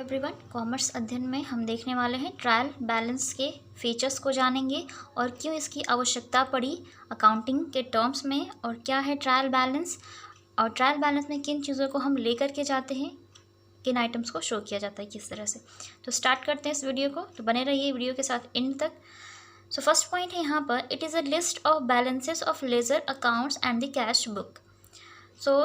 Everyone, commerce अध्ययन में हम देखने वाले हैं ट्रायल बैलेंस के फीचर्स को जानेंगे और क्यों इसकी आवश्यकता पड़ी अकाउंटिंग के टर्म्स में, और क्या है ट्रायल बैलेंस और ट्रायल बैलेंस में किन चीज़ों को हम लेकर के जाते हैं, किन आइटम्स को शो किया जाता है किस तरह से। तो स्टार्ट करते हैं इस वीडियो को, तो बने रहिए वीडियो के साथ एंड तक। सो फर्स्ट पॉइंट है यहाँ पर, it is a list of balances of ledger accounts and the cash book. So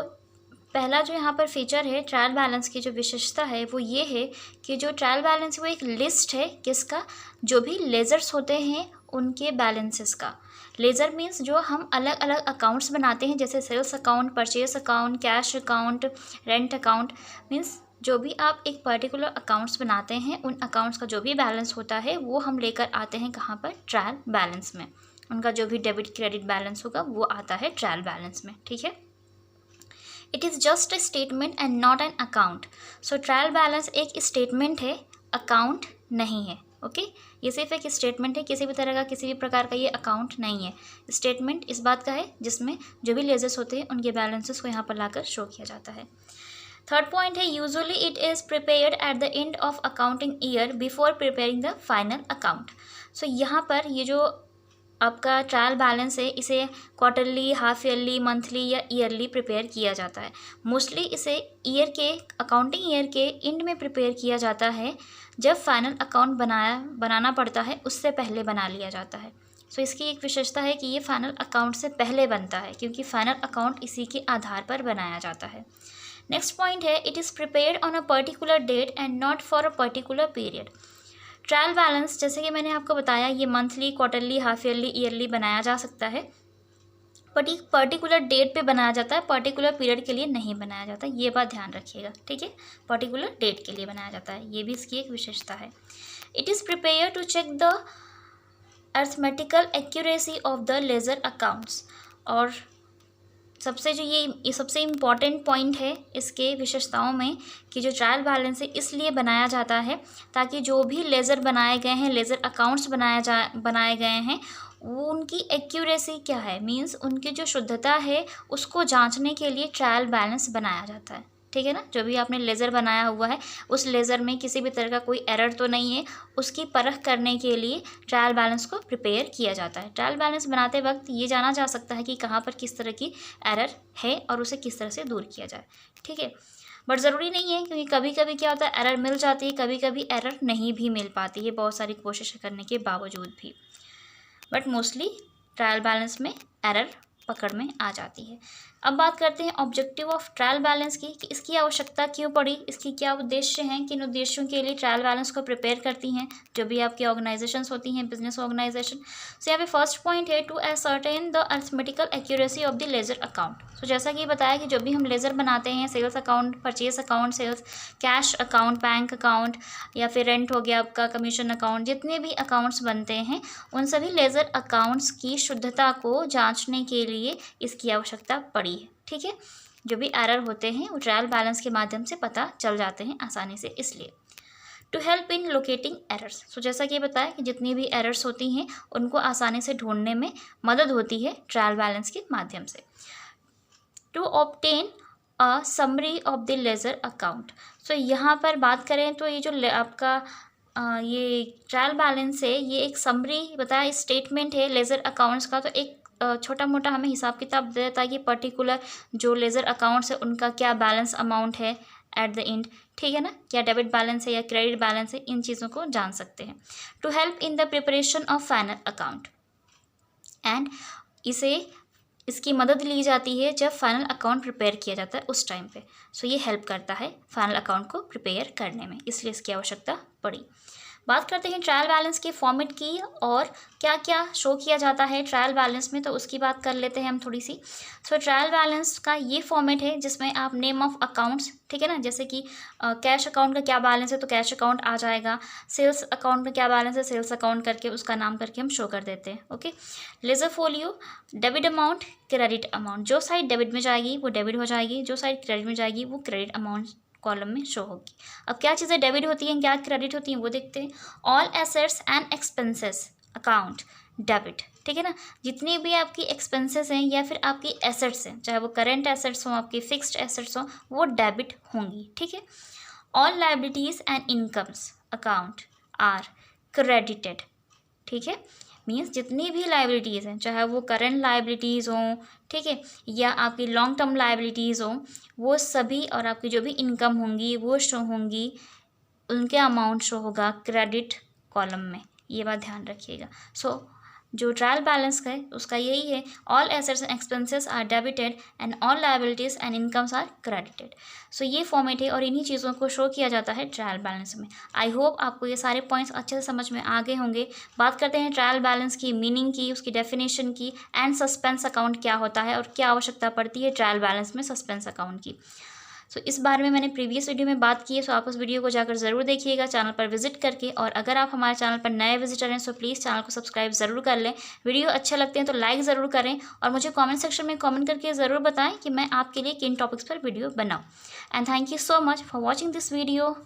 पहला जो यहाँ पर फीचर है ट्रायल बैलेंस की जो विशेषता है वो ये है कि जो ट्रायल बैलेंस वो एक लिस्ट है किसका, जो भी लेजर्स होते हैं उनके बैलेंसेस का। लेजर मीन्स जो हम अलग अलग अकाउंट्स बनाते हैं, जैसे sales account, purchase account, cash account, rent account. Means जो भी आप एक पर्टिकुलर अकाउंट्स बनाते हैं उन अकाउंट्स का जो भी बैलेंस होता है वो हम लेकर आते हैं कहाँ पर, ट्रायल बैलेंस में। उनका जो भी डेबिट क्रेडिट बैलेंस होगा वो आता है ट्रायल बैलेंस में। ठीक है, it is just a statement and not an account. So trial balance एक स्टेटमेंट है, अकाउंट नहीं है। ओके, ये सिर्फ एक स्टेटमेंट है, किसी भी तरह का किसी भी प्रकार का ये अकाउंट नहीं है। स्टेटमेंट इस बात का है जिसमें जो भी लेजर्स होते हैं उनके बैलेंसेस को यहाँ पर लाकर शो किया जाता है। थर्ड पॉइंट है, usually it is prepared at the end of accounting year before preparing the final account. So यहाँ पर ये जो आपका ट्रायल बैलेंस है इसे क्वार्टरली, हाफ ईयरली, मंथली या ईयरली प्रिपेयर किया जाता है। मोस्टली इसे ईयर के अकाउंटिंग ईयर के एंड में प्रिपेयर किया जाता है, जब फाइनल अकाउंट बनाना पड़ता है उससे पहले बना लिया जाता है। सो इसकी एक विशेषता है कि ये फाइनल अकाउंट से पहले बनता है, क्योंकि फाइनल अकाउंट इसी के आधार पर बनाया जाता है। नेक्स्ट पॉइंट है, it is prepared on a particular date and not for a particular period. Trial balance जैसे कि मैंने आपको बताया ये monthly, quarterly, half yearly, yearly बनाया जा सकता है, बट एक पर्टिकुलर डेट पे बनाया जाता है, पर्टिकुलर पीरियड के लिए नहीं बनाया जाता। ये बात ध्यान रखिएगा। ठीक है, पर्टिकुलर डेट के लिए बनाया जाता है, ये भी इसकी एक विशेषता है। It is prepare to check the arithmetical accuracy of the ledger accounts. और सबसे जो ये सबसे इम्पॉर्टेंट पॉइंट है इसके विशेषताओं में कि जो ट्रायल बैलेंस है इसलिए बनाया जाता है ताकि जो भी लेज़र बनाए गए हैं, लेज़र अकाउंट्स बनाए गए हैं, वो उनकी एक्यूरेसी क्या है, मींस उनकी जो शुद्धता है उसको जांचने के लिए ट्रायल बैलेंस बनाया जाता है। ठीक है ना, जो भी आपने लेज़र बनाया हुआ है उस लेज़र में किसी भी तरह का कोई एरर तो नहीं है, उसकी परख करने के लिए ट्रायल बैलेंस को प्रिपेयर किया जाता है। ट्रायल बैलेंस बनाते वक्त ये जाना जा सकता है कि कहाँ पर किस तरह की एरर है और उसे किस तरह से दूर किया जाए। ठीक है, बट ज़रूरी नहीं है, क्योंकि कभी कभी क्या होता है एरर मिल जाती है, कभी कभी एरर नहीं भी मिल पाती है, बहुत सारी कोशिश करने के बावजूद भी। बट मोस्टली ट्रायल बैलेंस में एरर पकड़ में आ जाती है। अब बात करते हैं ऑब्जेक्टिव ऑफ ट्रायल बैलेंस की, कि इसकी आवश्यकता क्यों पड़ी, इसकी क्या उद्देश्य हैं, किन उद्देश्यों के लिए ट्रायल बैलेंस को प्रिपेयर करती हैं जो भी आपकी ऑर्गेनाइजेशंस होती हैं, बिजनेस ऑर्गेनाइजेशन। सो यहाँ पे फर्स्ट पॉइंट है, to ascertain the arithmetical accuracy of the ledger account. So जैसा कि बताया कि जो भी हम लेजर बनाते हैं, sales account, purchase account, sales cash account, bank account, या फिर रेंट हो गया आपका, कमीशन अकाउंट, जितने भी अकाउंट्स बनते हैं उन सभी लेजर अकाउंट्स की शुद्धता को जांचने के लिए इसकी आवश्यकता पड़ी है। ठीक है, जो भी एरर होते हैं वो ट्रायल बैलेंस के माध्यम से पता चल जाते हैं आसानी से, इसलिए। To help in locating errors. So जैसा कि बताया कि जितनी भी एरर्स होती हैं उनको आसानी से ढूंढने में मदद होती है ट्रायल बैलेंस के माध्यम से। To obtain a summary of the ledger account. So यहाँ पर बात करें तो ये जो आपका ये ट्रायल बैलेंस है ये एक समरी बताया, स्टेटमेंट है लेजर अकाउंट्स का, तो एक छोटा मोटा हमें हिसाब किताब दे देता है कि पर्टिकुलर जो लेजर अकाउंट्स है उनका क्या बैलेंस अमाउंट है एट द एंड। ठीक है ना, क्या डेबिट बैलेंस है या क्रेडिट बैलेंस है, इन चीज़ों को जान सकते हैं। To help in the preparation of final account, and इसकी मदद ली जाती है जब फाइनल अकाउंट प्रिपेयर किया जाता है उस टाइम पे। सो ये हेल्प करता है फाइनल अकाउंट को प्रिपेयर करने में, इसलिए इसकी आवश्यकता पड़ी। बात करते हैं ट्रायल बैलेंस के फॉर्मेट की और क्या क्या शो किया जाता है ट्रायल बैलेंस में, तो उसकी बात कर लेते हैं हम थोड़ी सी। सो ट्रायल बैलेंस का ये फॉर्मेट है जिसमें आप नेम ऑफ अकाउंट्स, ठीक है ना, जैसे कि कैश अकाउंट का क्या बैलेंस है तो कैश अकाउंट आ जाएगा, सेल्स अकाउंट का क्या बैलेंस है सेल्स अकाउंट करके उसका नाम करके हम शो कर देते हैं। Okay, ledger folio, debit amount, credit amount, जो साइड डेबिट में जाएगी वो डेबिट हो जाएगी, जो साइड क्रेडिट में जाएगी वो क्रेडिट अमाउंट कॉलम में शो होगी। अब क्या चीज़ें डेबिट होती हैं क्या क्रेडिट होती हैं वो देखते हैं। All assets and expenses account debit. ठीक है ना, जितनी भी आपकी एक्सपेंसेस हैं या फिर आपकी एसेट्स हैं, चाहे वो करेंट एसेट्स हों, आपकी फिक्स्ड एसेट्स हों, वो डेबिट होंगी। ठीक है, all liabilities and incomes account are credited. ठीक है, मीन्स जितनी भी लाइबिलिटीज़ हैं, चाहे वो करंट लाइबिलिटीज़ हों, ठीक है, या आपकी लॉन्ग टर्म लाइबिलिटीज़ हों, वो सभी और आपकी जो भी इनकम होंगी वो शो होंगी, उनके अमाउंट शो होगा क्रेडिट कॉलम में। ये बात ध्यान रखिएगा। सो जो ट्रायल बैलेंस का है उसका यही है, all assets and expenses are debited and all liabilities and incomes are credited. So ये फॉर्मेट है और इन्हीं चीज़ों को शो किया जाता है ट्रायल बैलेंस में। आई होप आपको ये सारे पॉइंट्स अच्छे से समझ में आ गए होंगे। बात करते हैं ट्रायल बैलेंस की मीनिंग की, उसकी डेफिनेशन की, एंड सस्पेंस अकाउंट क्या होता है और क्या आवश्यकता पड़ती है ट्रायल बैलेंस में सस्पेंस अकाउंट की। सो इस बारे में मैंने प्रीवियस वीडियो में बात की है, सो आप उस वीडियो को जाकर ज़रूर देखिएगा चैनल पर विजिट करके। और अगर आप हमारे चैनल पर नए विजिटर हैं सो प्लीज़ चैनल को सब्सक्राइब ज़रूर कर लें। वीडियो अच्छे लगते हैं तो लाइक ज़रूर करें और मुझे कमेंट सेक्शन में कमेंट करके ज़रूर बताएं कि मैं आपके लिए किन टॉपिक्स पर वीडियो बनाऊं। And thank you so much for watching this video.